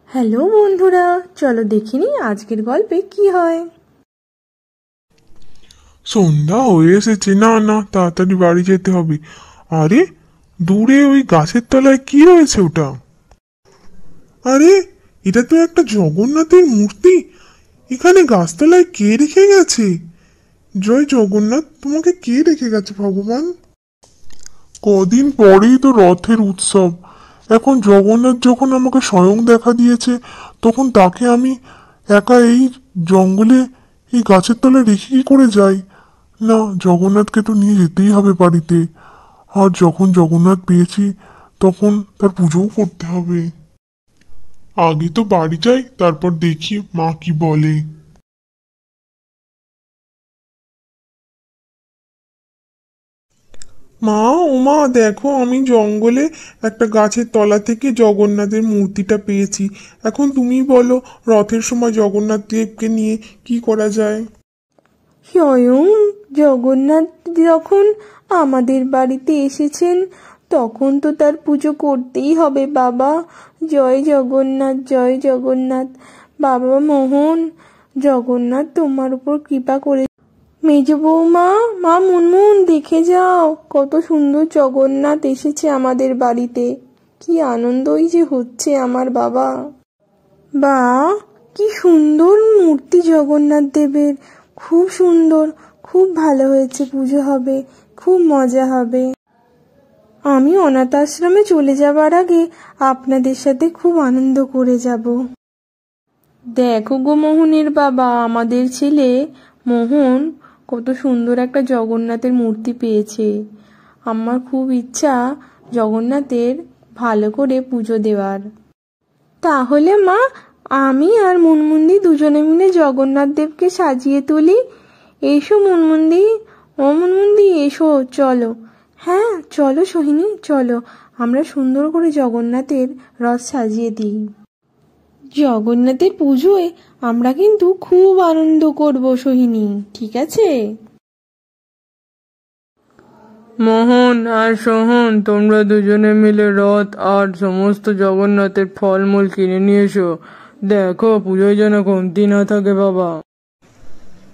Hello বন্ধুরা, চলো দেখিনি আজকের গল্পে কি হয়। সন্ধ্যা হয়ে এসেছে, না না তাড়াতাড়ি বাড়ি যেতে হবে। আরে দূরে ওই গাছের তলায় কি রয়েছে ওটা? আরে এটা তো একটা জগন্নাথের মূর্তি। এখানে গাছতলায় কে রেখে গেছে? জয় জগন্নাথ, তোমাকে কে রেখে গেছে ভগবান? কদিন পরেই তো রথের উৎসব। এখন জগন্নাথ যখন আমাকে স্বয়ং দেখা দিয়েছে, তখন তাকে আমি একা এই জঙ্গলে এই গাছের তলায় রেখে কি করে যাই? না, জগন্নাথকে তো নিয়ে যেতেই হবে বাড়িতে। আর যখন জগন্নাথ পেয়েছি, তখন তার পুজোও করতে হবে। আগে তো বাড়ি যাই, তারপর দেখি মা কি বলে। মা, ওমা, দেখো আমি জঙ্গলে একটা গাছের তলা থেকে জগন্নাথের মূর্তিটা পেয়েছি। এখন তুমি বলো, রথের সময় জগন্নাথ দেবকে নিয়ে কি করা যায়? স্বয়ং জগন্নাথ যখন আমাদের বাড়িতে এসেছেন, তখন তো তার পুজো করতেই হবে বাবা। জয় জগন্নাথ, জয় জগন্নাথ। বাবা মোহন, জগন্নাথ তোমার উপর কৃপা করে। মেজ বৌমা, মা মুনমুন, দেখে যাও কত সুন্দর জগন্নাথ এসেছে আমাদের বাড়িতে। কি আনন্দই যে হচ্ছে আমার বাবা। বা, কি সুন্দর মূর্তি জগন্নাথ দেবের। খুব সুন্দর, খুব ভালো হয়েছে, পুজো হবে, খুব মজা হবে। আমি অনাথ আশ্রমে চলে যাবার আগে আপনাদের সাথে খুব আনন্দ করে যাব। দেখো গো মোহনের বাবা, আমাদের ছেলে মোহন কত সুন্দর একটা জগন্নাথের মূর্তি পেয়েছে। আমার খুব ইচ্ছা জগন্নাথের ভালো করে পুজো দেওয়ার। তাহলে মা, আমি আর মুনমুন্দি দুজনে মিলে জগন্নাথ দেবকে সাজিয়ে তুলি। এসো মুনমুন্দি, ও মুনমুন্দি এসো, চলো। হ্যাঁ চলো সোহিনী, চলো আমরা সুন্দর করে জগন্নাথের রথ সাজিয়ে দিই। জগন্নাথের পুজোয় আমরা কিন্তু খুব আনন্দ করব সোহিনী, ঠিক আছে? মোহন আর সোহন, তোমরা দুজনে মিলে রথ আর সমস্ত জগন্নাথের ফলমূল কিনে নিয়ে এসো। দেখো পুজোয় যেন কমতি না থাকে বাবা।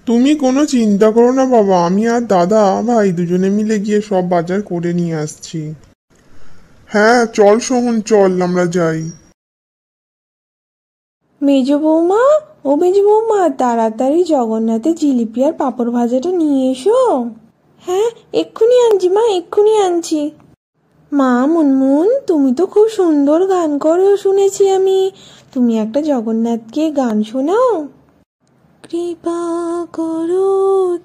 তুমি কোনো চিন্তা করো না বাবা, আমি আর দাদা ভাই দুজনে মিলে গিয়ে সব বাজার করে নিয়ে আসছি। হ্যাঁ চল সোহন, চল আমরা যাই। মেজ বৌমা, ও মেজ বৌমা, তাড়াতাড়ি জগন্নাথের জিলিপি আর পাঁপড় ভাজাটা নিয়ে এসো। হ্যাঁ এক্ষুনি আনছি মা, এক্ষুনি আনছি। মা মুনমুন, তুমি তো খুব সুন্দর গান করো শুনেছি আমি। তুমি একটা জগন্নাথকে গান শোনাও। কৃপা করো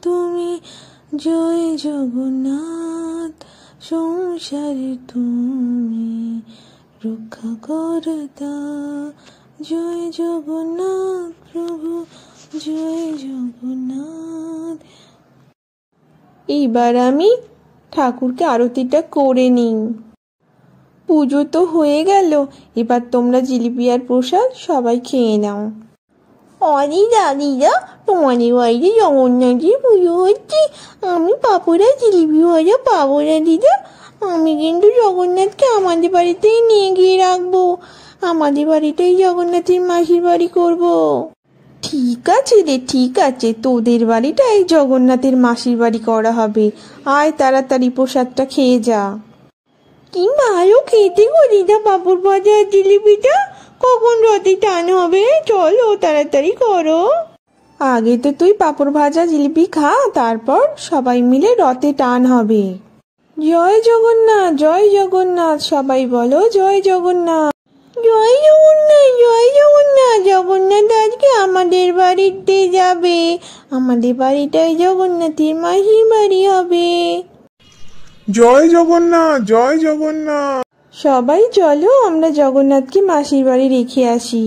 তুমি, জয় জগন্নাথ, সংসারে তুমি রক্ষা করতা। জয় জগন্নাথ প্রভু, জয় জগন্নাথ। এইবার আমি ঠাকুরকে আরতিটা করে নিই। পুজো তো হয়ে গেল, এবার তোমরা জিলিপি আর প্রসাদ সবাই খেয়ে নাও। অরে দাদিরা, তোমাদের বাড়িতে জগন্নাথের পুজো হচ্ছে, আমি পাঁপড় আর জিলিপি ভাজা পাবো না দিদা। আমি কিন্তু জগন্নাথকে আমাদের বাড়িতেই নিয়ে গিয়ে রাখবো। আমাদের বাড়িতেই জগন্নাথের মাসির বাড়ি করব। ঠিক আছে রে, ঠিক আছে, তোদের বাড়িটাই জগন্নাথের মাসির বাড়ি করা হবে। আয় তাড়াতাড়ি প্রসাদটা খেয়ে যা। কি ভালো খেতে গো দিদা পাঁপড় ভাজা আর জিলিপিটা। কখন রথে টান হবে? চলো তাড়াতাড়ি করো। আগে তো তুই পাঁপড় ভাজা জিলিপি খা, তারপর সবাই মিলে রথে টান হবে। জয় জগন্নাথ, জয় জগন্নাথ, সবাই বলো জয় জগন্নাথ। জয় জগন্নাথ, জয় জগন্নাথ। জগন্নাথ আজকে আমাদের বাড়িতে যাবে। আমাদের বাড়িটাই জগন্নাথের মাসির বাড়ি হবে। জয় জগন্নাথ, জয় জগন্নাথ। সবাই চলো আমরা জগন্নাথকে মাসির বাড়ি রেখে আসি।